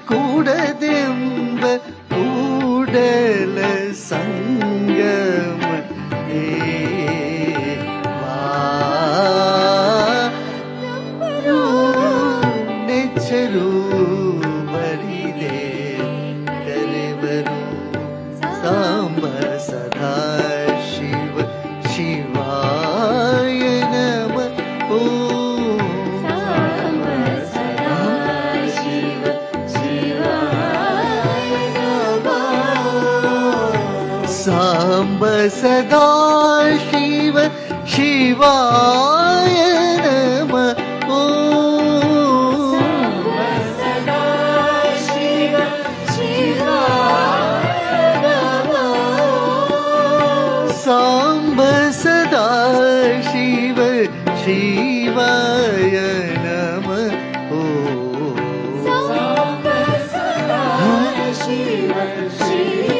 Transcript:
ಕೂಡದೆಂಬ ಕೂಡಲ ಸಂಗಮ ದೇವಾ ನೆಚ್ಚರು ಬರಿದೆ ಕರೆವರು ಸಾಂಬ ಸದಾ ಶಿವ ಶಿವಾಯ ನಮಃ ಓಂ ಸಾಂಬ ಸದಾ ಶಿವ ಶಿವಾಯ ನಮಃ ಸಾಂಬ ಸದಾ ಶಿವ ಶಿವಾಯ ನಮಃ ಶಿವ ಶಿವ